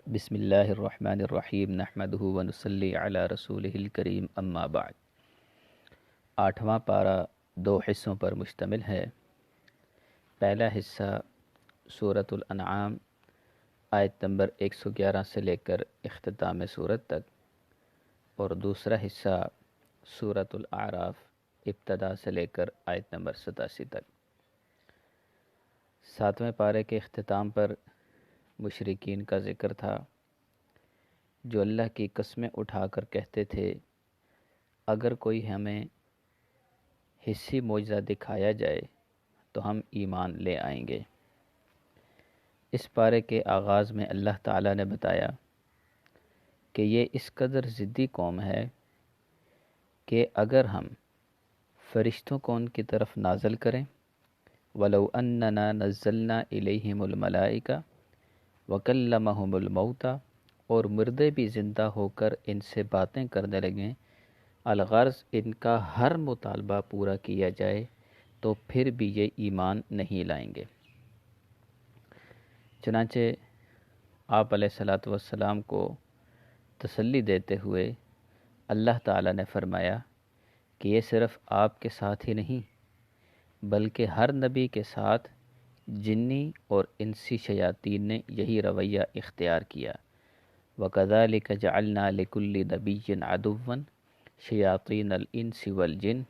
بسم اللہ الرحمن الرحیم نحمدہ ونصلی علی رسولہ الکریم اما بعد۔ 8واں پارہ 2 حصوں پر مشتمل ہے۔ پہلا حصہ سورۃ الانعام آیت نمبر 111 سے لے کر اختتام سورت تک، اور دوسرا حصہ سورۃ الاعراف ابتدا سے لے کر آیت نمبر 87 تک۔ 7ویں پارے کے اختتام پر مشرکین کا ذکر تھا، جو اللہ کی قسمیں اٹھا کر کہتے تھے اگر کوئی ہمیں حسی معجزہ دکھایا جائے تو ہم ایمان لے آئیں گے۔ اس پارے کے آغاز میں اللہ تعالیٰ نے بتایا کہ یہ اس قدر ضدی قوم ہے کہ اگر ہم فرشتوں کو ان کی طرف نازل کریں، وَلَوْ أَنَّنَا نَزَّلْنَا إِلَيْهِمُ الْمَلَائِكَةَ وَكَلَّمَهُمُ الْمَوْتَى، اور مردے بھی زندہ ہو کر ان سے باتیں کرنے لگیں، الغرض ان کا ہر مطالبہ پورا کیا جائے تو پھر بھی یہ ایمان نہیں لائیں گے۔ چنانچہ آپ علیہ الصلاۃ والسلام کو تسلی دیتے ہوئے اللہ تعالیٰ نے فرمایا کہ یہ صرف آپ کے ساتھ ہی نہیں بلکہ ہر نبی کے ساتھ جنی اور انسی شیاطین نے یہی رویہ اختیار کیا۔ وَكَذَلِكَ جَعَلْنَا لِكُلِّ نَبِيٍّ عَدُوًّا شَيَاطِينَ الْإِنسِ وَالْجِنِّ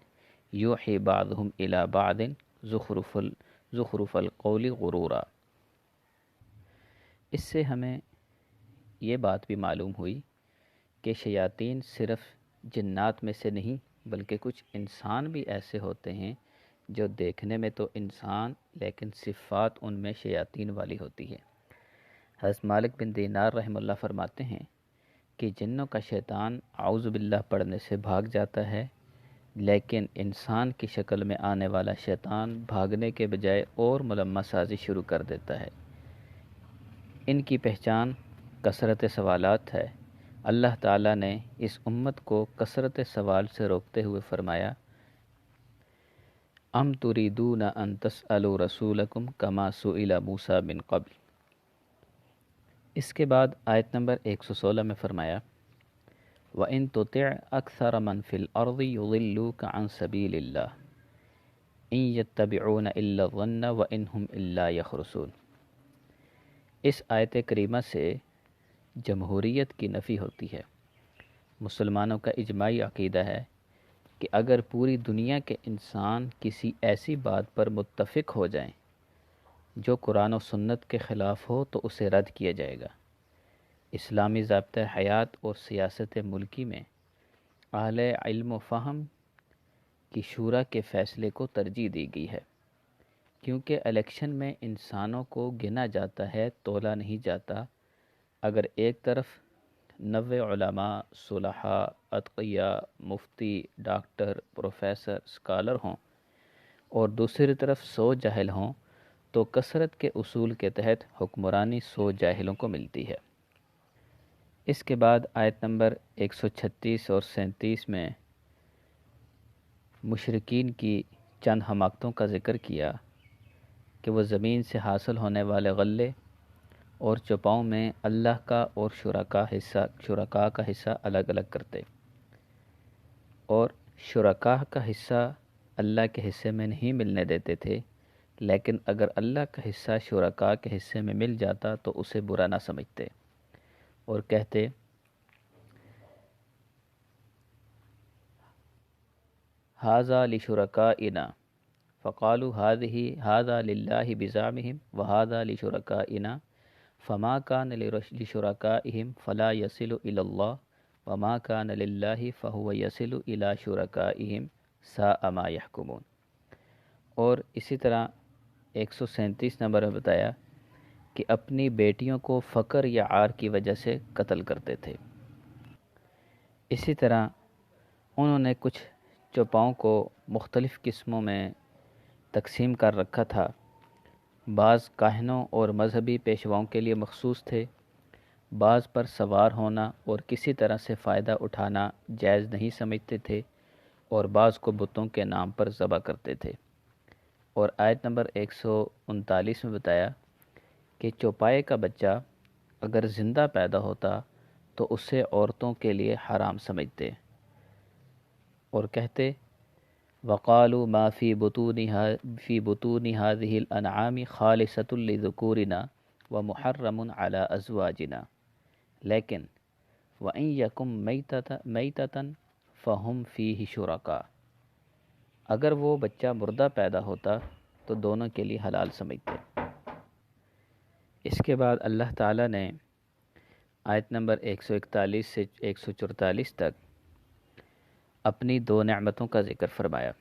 يُوحِي بَعْضُهُمْ إِلَى بَعْضٍ زُخْرُفَ الْقَوْلِ غُرُورًا۔ اس سے ہمیں یہ بات بھی معلوم ہوئی کہ شیاطین صرف جنات میں سے نہیں بلکہ کچھ انسان بھی ایسے ہوتے ہیں جو دیکھنے میں تو انسان لیکن صفات ان میں شیاطین والی ہوتی ہے۔ حضرت مالک بن دینار رحمہ اللہ فرماتے ہیں کہ جنوں کا شیطان اعوذ باللہ پڑھنے سے بھاگ جاتا ہے، لیکن انسان کی شکل میں آنے والا شیطان بھاگنے کے بجائے اور ملمہ سازی شروع کر دیتا ہے۔ ان کی پہچان کثرت سوالات ہے۔ اللہ تعالیٰ نے اس امت کو کثرت سوال سے روکتے ہوئے فرمایا، ام تريدون ان تسألوا رسولکم کما سئل موسیٰ من قبل۔ اس کے بعد آیت نمبر 116 میں فرمایا، وَإِن تُطِعْ أَكْثَرَ مَنْ فِي الْأَرْضِ يُضِلُّوكَ عَنْ سَبِيلِ اللَّهِ إِن يَتَّبِعُونَ إِلَّا الظَّنَّ وَإِنْ هُمْ إِلَّا يَخْرُصُونَ۔ اس آیت کریمہ سے جمہوریت کی نفی ہوتی ہے۔ مسلمانوں کا اجماعی عقیدہ ہے کہ اگر پوری دنیا کے انسان کسی ایسی بات پر متفق ہو جائیں جو قرآن و سنت کے خلاف ہو تو اسے رد کیا جائے گا۔ اسلامی ضابطۂ حیات اور سیاست ملکی میں اہل علم و فہم کی شورا کے فیصلے کو ترجیح دی گئی ہے، کیونکہ الیکشن میں انسانوں کو گنا جاتا ہے، تولا نہیں جاتا۔ اگر ایک طرف 90 علماء، صلحاء، اتقیاء، مفتی، ڈاکٹر، پروفیسر، اسکالر ہوں اور دوسری طرف 100 جاہل ہوں تو کثرت کے اصول کے تحت حکمرانی 100 جاہلوں کو ملتی ہے۔ اس کے بعد آیت نمبر 136 اور 37 میں مشرکین کی چند حماقتوں کا ذکر کیا کہ وہ زمین سے حاصل ہونے والے غلے اور چوپاؤں میں اللہ کا اور شرکاء کا حصہ الگ الگ کرتے، اور شرکاء کا حصہ اللہ کے حصے میں نہیں ملنے دیتے تھے، لیکن اگر اللہ کا حصہ شرکاء کے حصے میں مل جاتا تو اسے برا نہ سمجھتے اور کہتے ھذا لشرکائنا فقالوا ھذا للہ بزعمہم وھذا لشرکائنا فما کان لشرکائہم فلا یصل الی اللہ وما کان للہ فہو یصل الی شرکائہم ساء ما یحکمون۔ اور اسی طرح 137 نمبر میں بتایا کہ اپنی بیٹیوں کو فقر یا عار کی وجہ سے قتل کرتے تھے۔ اسی طرح انہوں نے کچھ چوپاؤں کو مختلف قسموں میں تقسیم کر رکھا تھا۔ بعض کاہنوں اور مذہبی پیشواؤں کے لیے مخصوص تھے، بعض پر سوار ہونا اور کسی طرح سے فائدہ اٹھانا جائز نہیں سمجھتے تھے، اور بعض کو بتوں کے نام پر ذبح کرتے تھے۔ اور آیت نمبر 139 میں بتایا کہ چوپائے کا بچہ اگر زندہ پیدا ہوتا تو اسے عورتوں کے لیے حرام سمجھتے اور کہتے وقالوا ما فی بطون هذه الانعام خالصۃ لذکورنا ومحرم علی ازواجنا، لیکن وَإِن يَكُن مَيْتَةً فَهُمْ فِيهِ شُرَكَاء، اگر وہ بچہ مردہ پیدا ہوتا تو دونوں کے لیے حلال سمجھتے۔ اس کے بعد اللہ تعالیٰ نے آیت نمبر 141 سے 144 تک اپنی دو نعمتوں کا ذکر فرمایا۔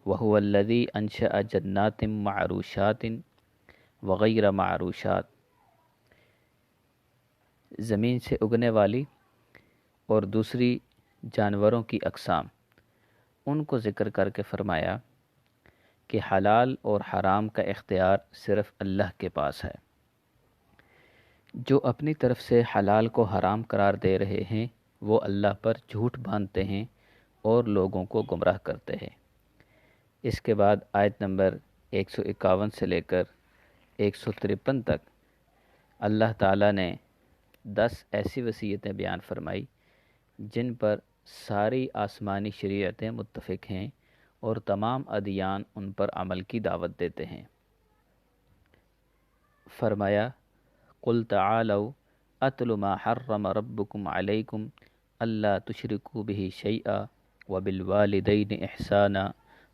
وَهُوَ الَّذِي أَنشَأَ جَنَّاتٍ مَعْرُوشَاتٍ وَغَيْرَ مَعْرُوشَاتٍ، زمین سے اگنے والی اور دوسری جانوروں کی اقسام، ان کو ذکر کر کے فرمایا کہ حلال اور حرام کا اختیار صرف اللہ کے پاس ہے۔ جو اپنی طرف سے حلال کو حرام قرار دے رہے ہیں وہ اللہ پر جھوٹ باندھتے ہیں اور لوگوں کو گمراہ کرتے ہیں۔ اس کے بعد آیت نمبر 151 سے لے کر 153 تک اللہ تعالیٰ نے 10 ایسی وصیتیں بیان فرمائی جن پر ساری آسمانی شریعتیں متفق ہیں اور تمام ادیان ان پر عمل کی دعوت دیتے ہیں۔ فرمایا قُلْ تَعَالَوْا أَتْلُ مَا حَرَّمَ رَبُّكُمْ عَلَيْكُمْ أَلَّا تُشْرِكُوا بِهِ شَيْئًا وَبِالْوَالِدَيْنِ إِحْسَانًا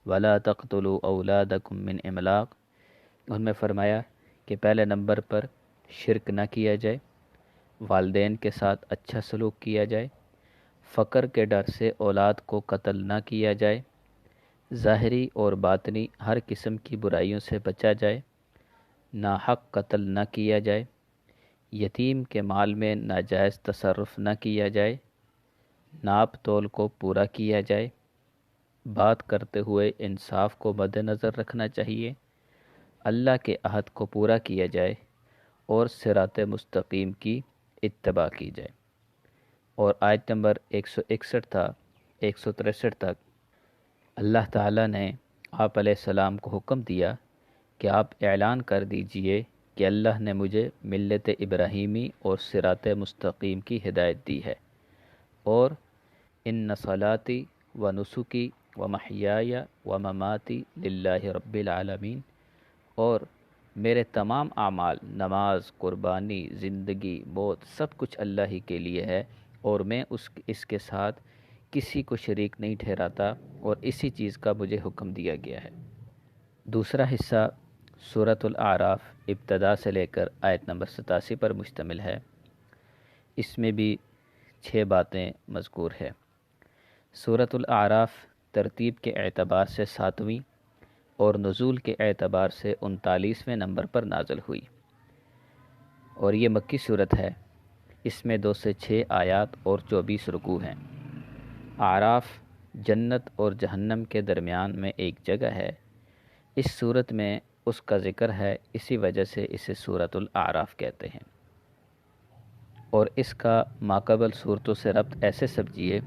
وَلَا تَقْتُلُوا أَوْلَادَكُمْ مِنْ إِمْلَاقٍ، ان میں فرمایا کہ پہلے نمبر پر شرک نہ کیا جائے، والدین کے ساتھ اچھا سلوک کیا جائے، فقر کے ڈر سے اولاد کو قتل نہ کیا جائے، ظاہری اور باطنی ہر قسم کی برائیوں سے بچا جائے، ناحق قتل نہ کیا جائے، یتیم کے مال میں ناجائز تصرف نہ کیا جائے، ناپ تول کو پورا کیا جائے، بات کرتے ہوئے انصاف کو مد نظر رکھنا چاہیے، اللہ کے عہد کو پورا کیا جائے اور صراط مستقیم کی اتباع کی جائے۔ اور آیت نمبر 161 تھا 163 تک اللہ تعالیٰ نے آپ علیہ السلام کو حکم دیا کہ آپ اعلان کر دیجئے کہ اللہ نے مجھے ملت ابراہیمی اور صراط مستقیم کی ہدایت دی ہے، اور ان صلاتی و نسکی و محیای و مماتی للہ رب العالمین، اور میرے تمام اعمال، نماز، قربانی، زندگی، موت، سب کچھ اللہ ہی کے لیے ہے، اور میں اس کے ساتھ کسی کو شریک نہیں ٹھہراتا، اور اسی چیز کا مجھے حکم دیا گیا ہے۔ دوسرا حصہ سورۃ الاعراف ابتدا سے لے کر آیت نمبر 87 پر مشتمل ہے۔ اس میں بھی 6 باتیں مذکور ہے۔ سورۃ الاعراف ترتیب کے اعتبار سے 7ویں اور نزول کے اعتبار سے 39ویں نمبر پر نازل ہوئی، اور یہ مکی صورت ہے۔ اس میں 2 سے 6 آیات اور 24 رکوع ہیں۔ اعراف جنت اور جہنم کے درمیان میں ایک جگہ ہے۔ اس صورت میں اس کا ذکر ہے، اسی وجہ سے اسے سورۃ الاعراف کہتے ہیں۔ اور اس کا ماقبل صورتوں سے ربط ایسے سمجھیے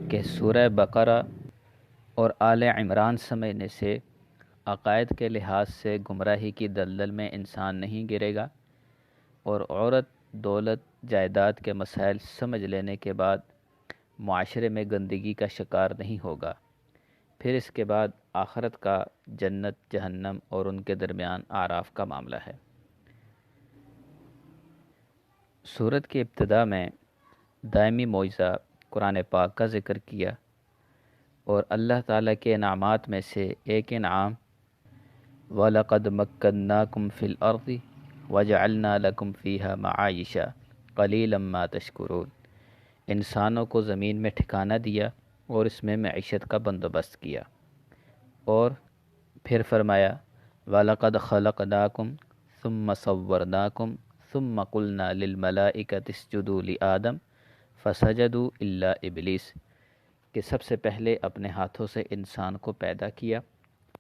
کہ سورہ بقرہ اور آل عمران سمجھنے سے عقائد کے لحاظ سے گمراہی کی دلدل میں انسان نہیں گرے گا، اور عورت، دولت، جائیداد کے مسائل سمجھ لینے کے بعد معاشرے میں گندگی کا شکار نہیں ہوگا۔ پھر اس کے بعد آخرت کا جنت، جہنم اور ان کے درمیان اعراف کا معاملہ ہے۔ سورت کی ابتدا میں دائمی معجزہ قرآن پاک کا ذکر کیا، اور اللہ تعالیٰ کے انعامات میں سے ایک انعام وَلَقَدْ مَكَّنَّاكُمْ فِي الْأَرْضِ وَجَعَلْنَا لَكُمْ فِيهَا مَعَائِشَ قَلِيلًا مَا تَشْكُرُونَ، انسانوں کو زمین میں ٹھکانہ دیا اور اس میں معیشت کا بندوبست کیا۔ اور پھر فرمایا وَلَقَدْ خَلَقْنَاكُمْ ثُمَّ صَوَّرْنَاكُمْ ثُمَّ قُلْنَا لِلْمَلَائِكَةِ اسْجُدُوا لِآدَمَ فَسَجَدُوا إِلَّا إِبْلِيسَ، کہ سب سے پہلے اپنے ہاتھوں سے انسان کو پیدا کیا،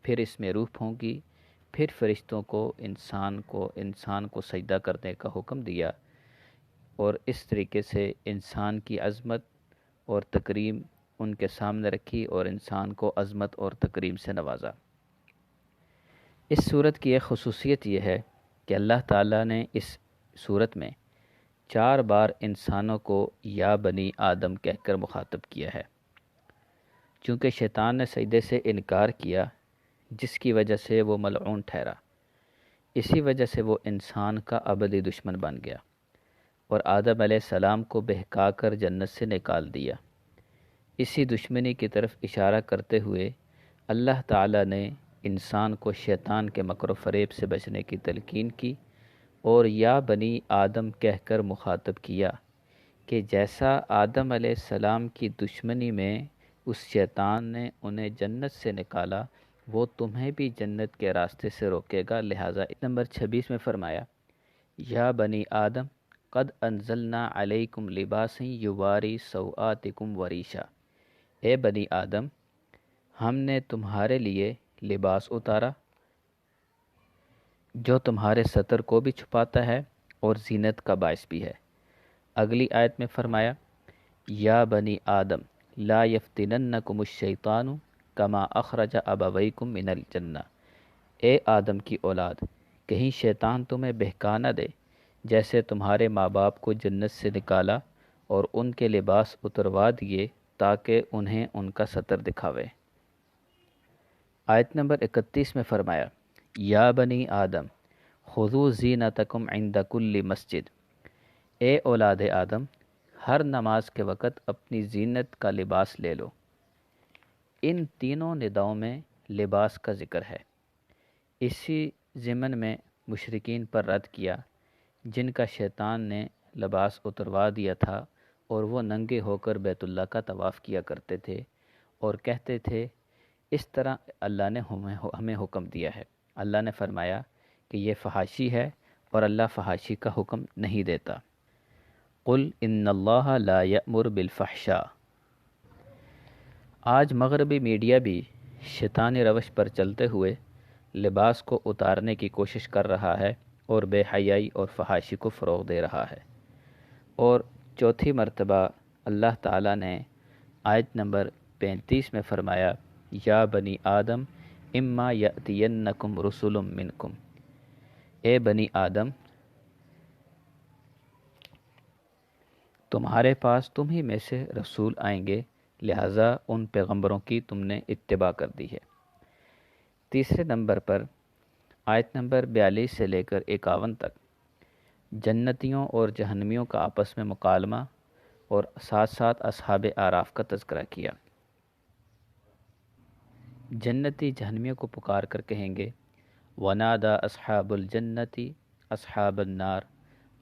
پھر اس میں روح پھونکی، پھر فرشتوں کو انسان کو سجدہ کرنے کا حکم دیا، اور اس طریقے سے انسان کی عظمت اور تکریم ان کے سامنے رکھی اور انسان کو عظمت اور تکریم سے نوازا۔ اس صورت کی ایک خصوصیت یہ ہے کہ اللہ تعالیٰ نے اس صورت میں 4 بار انسانوں کو یا بنی آدم کہہ کر مخاطب کیا ہے۔ چونکہ شیطان نے سجدے سے انکار کیا، جس کی وجہ سے وہ ملعون ٹھہرا، اسی وجہ سے وہ انسان کا ابدی دشمن بن گیا اور آدم علیہ السلام کو بہکا کر جنت سے نکال دیا۔ اسی دشمنی کی طرف اشارہ کرتے ہوئے اللہ تعالیٰ نے انسان کو شیطان کے مکر و فریب سے بچنے کی تلقین کی اور یا بنی آدم کہہ کر مخاطب کیا کہ جیسا آدم علیہ السلام کی دشمنی میں اس شیطان نے انہیں جنت سے نکالا، وہ تمہیں بھی جنت کے راستے سے روکے گا۔ لہٰذا نمبر 26 میں فرمایا، یا بنی آدم قد انزلنا علیکم لباسا یواری سوآتکم وریشا، اے بنی آدم ہم نے تمہارے لیے لباس اتارا جو تمہارے ستر کو بھی چھپاتا ہے اور زینت کا باعث بھی ہے۔ اگلی آیت میں فرمایا، یا بنی آدم لا یفتننکم الشیطان کما اخرج ابویکم من الجنہ، اے آدم کی اولاد کہیں شیطان تمہیں بہکا نہ دے جیسے تمہارے ماں باپ کو جنت سے نکالا اور ان کے لباس اتروا دیے تاکہ انہیں ان کا ستر دکھاوے۔ آیت نمبر 31 میں فرمایا، یا بنی آدم خذوا زینتکم عند کل مسجد، اے اولاد آدم ہر نماز کے وقت اپنی زینت کا لباس لے لو۔ ان تینوں نداؤں میں لباس کا ذکر ہے۔ اسی ضمن میں مشرکین پر رد کیا جن کا شیطان نے لباس اتروا دیا تھا اور وہ ننگے ہو کر بیت اللہ کا طواف کیا کرتے تھے اور کہتے تھے اس طرح اللہ نے ہمیں حکم دیا ہے۔ اللہ نے فرمایا کہ یہ فحاشی ہے اور اللہ فحاشی کا حکم نہیں دیتا۔ قل ان اللہ لا یأمر بالفحشاء۔ آج مغربی میڈیا بھی شیطانی روش پر چلتے ہوئے لباس کو اتارنے کی کوشش کر رہا ہے اور بے حیائی اور فحاشی کو فروغ دے رہا ہے۔ اور چوتھی مرتبہ اللہ تعالیٰ نے آیت نمبر 35 میں فرمایا، یا بنی آدم اما یأتینکم رسل منکم، اے بنی آدم تمہارے پاس تم ہی میں سے رسول آئیں گے، لہٰذا ان پیغمبروں کی تم نے اتباع کر دی ہے۔ تیسرے نمبر پر آیت نمبر 42 سے لے کر 51 تک جنتیوں اور جہنمیوں کا آپس میں مکالمہ اور ساتھ ساتھ اصحاب اعراف کا تذکرہ کیا۔ جنتی جہنمیوں کو پکار کر کہیں گے، وَنَادَى أَصْحَابُ الْجَنَّةِ أَصْحَابَ النَّارِ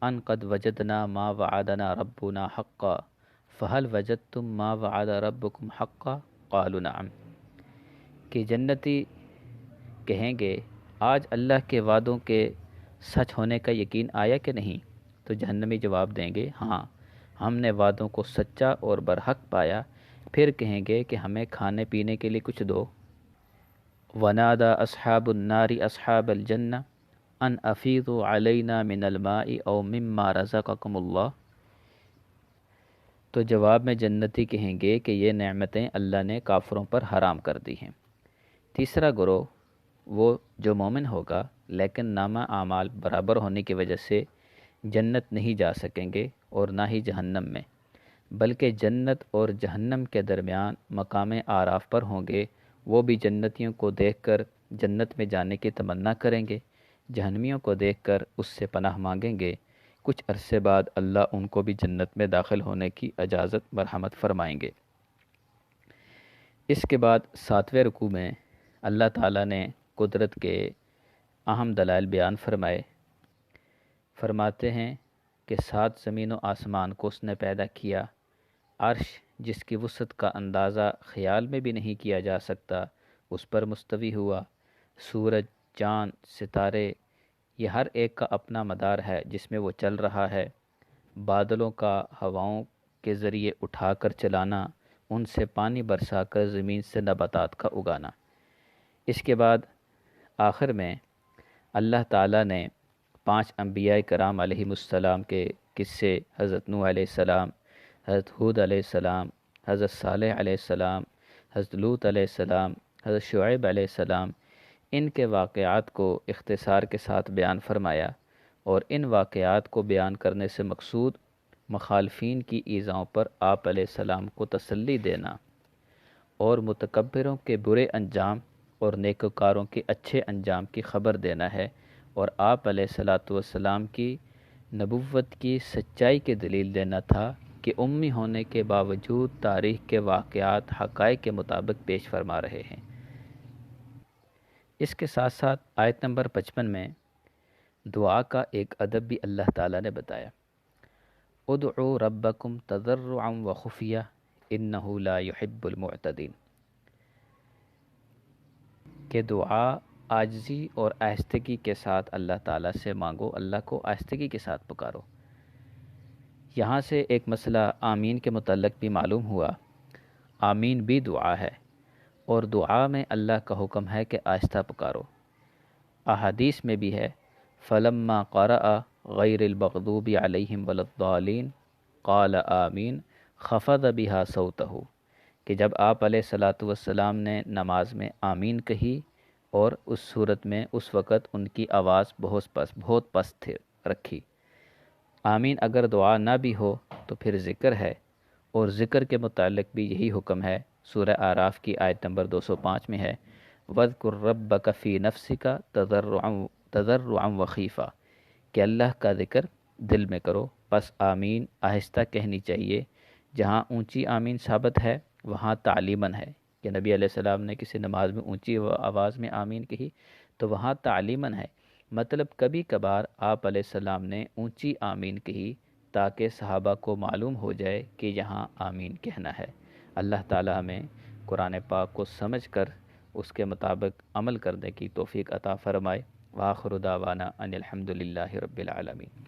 أَنْ قَدْ وَجَدْنَا مَا وَعَدَنَا رَبُّنَا حَقًّا فَهَلْ وَجَدْتُم مَّا وَعَدَ رَبُّكُمْ حَقًّا قَالُوا نَعَمْ، کہ جنتی کہیں گے آج اللہ کے وعدوں کے سچ ہونے کا یقین آیا کہ نہیں؟ تو جہنمی جواب دیں گے، ہاں ہم نے وعدوں کو سچا اور برحق پایا۔ پھر کہیں گے کہ ہمیں کھانے پینے کے لیے کچھ دو۔ وَنَادَى أَصْحَابُ النَّارِ أَصْحَابَ الْجَنَّةِ أَنْ أَفِيضُوا عَلَيْنَا مِنَ الْمَاءِ أَوْ مِمَّا رَزَقَكُمُ اللَّهُ، تو جواب میں جنتی کہیں گے کہ یہ نعمتیں اللہ نے کافروں پر حرام کر دی ہیں۔ تیسرا گروہ وہ جو مومن ہوگا لیکن نامہ اعمال برابر ہونے کی وجہ سے جنت نہیں جا سکیں گے اور نہ ہی جہنم میں، بلکہ جنت اور جہنم کے درمیان مقام اعراف پر ہوں گے۔ وہ بھی جنتیوں کو دیکھ کر جنت میں جانے کی تمنا کریں گے، جہنمیوں کو دیکھ کر اس سے پناہ مانگیں گے۔ کچھ عرصے بعد اللہ ان کو بھی جنت میں داخل ہونے کی اجازت مرحمت فرمائیں گے۔ اس کے بعد 7ویں رکوع میں اللہ تعالیٰ نے قدرت کے اہم دلائل بیان فرماتے ہیں کہ 7 زمین و آسمان کو اس نے پیدا کیا، عرش جس کی وسعت کا اندازہ خیال میں بھی نہیں کیا جا سکتا اس پر مستوی ہوا، سورج، چاند، ستارے، یہ ہر ایک کا اپنا مدار ہے جس میں وہ چل رہا ہے، بادلوں کا ہواؤں کے ذریعے اٹھا کر چلانا، ان سے پانی برسا کر زمین سے نباتات کا اگانا۔ اس کے بعد آخر میں اللہ تعالیٰ نے 5 انبیاء کرام علیہم السلام کے قصے، حضرت نوح علیہ السلام، حضرت ہود علیہ السلام، حضرت صالح علیہ السلام، حضرت لوط علیہ السلام، حضرت شعیب علیہ السلام، ان کے واقعات کو اختصار کے ساتھ بیان فرمایا اور ان واقعات کو بیان کرنے سے مقصود مخالفین کی ایذاؤں پر آپ علیہ السلام کو تسلی دینا اور متکبروں کے برے انجام اور نیکوکاروں کے اچھے انجام کی خبر دینا ہے، اور آپ علیہ السلام کی نبوت کی سچائی کی دلیل دینا تھا کہ امی ہونے کے باوجود تاریخ کے واقعات حقائق کے مطابق پیش فرما رہے ہیں۔ اس کے ساتھ ساتھ آیت نمبر 55 میں دعا کا ایک ادب بھی اللہ تعالیٰ نے بتایا، ادعوا ربکم تضرعا وخفیہ انہ لا یحب المعتدین، کہ دعا عاجزی اور آہستگی کے ساتھ اللہ تعالیٰ سے مانگو، اللہ کو آہستگی کے ساتھ پکارو۔ یہاں سے ایک مسئلہ آمین کے متعلق بھی معلوم ہوا۔ آمین بھی دعا ہے، اور دعا میں اللہ کا حکم ہے کہ آہستہ پکارو۔ احادیث میں بھی ہے، فلما قرأ غیر المغضوب علیہم ولا الضالین قال آمین خفض بها صوتہ، کہ جب آپ علیہ والسلام نے نماز میں آمین کہی اور اس صورت میں اس وقت ان کی آواز بہت پست رکھی۔ آمین اگر دعا نہ بھی ہو تو پھر ذکر ہے، اور ذکر کے متعلق بھی یہی حکم ہے۔ سورہ اعراف کی آیت نمبر 205 میں ہے، وَاذْكُرْ رَبَّكَ فِي نَفْسِكَ تَضَرُّعًا وَخِیفًا، کہ اللہ کا ذکر دل میں کرو، پس آمین آہستہ کہنی چاہیے۔ جہاں اونچی آمین ثابت ہے وہاں تعلیماً ہے کہ نبی علیہ السلام نے کسی نماز میں اونچی آواز میں آمین کہی تو وہاں تعلیماً ہے، مطلب کبھی کبھار آپ علیہ السلام نے اونچی آمین کہی تاکہ صحابہ کو معلوم ہو جائے کہ یہاں آمین کہنا ہے۔ اللہ تعالی ہمیں قرآن پاک کو سمجھ کر اس کے مطابق عمل کرنے کی توفیق عطا فرمائے۔ وآخر دعوانا ان الحمد للہ رب العالمین۔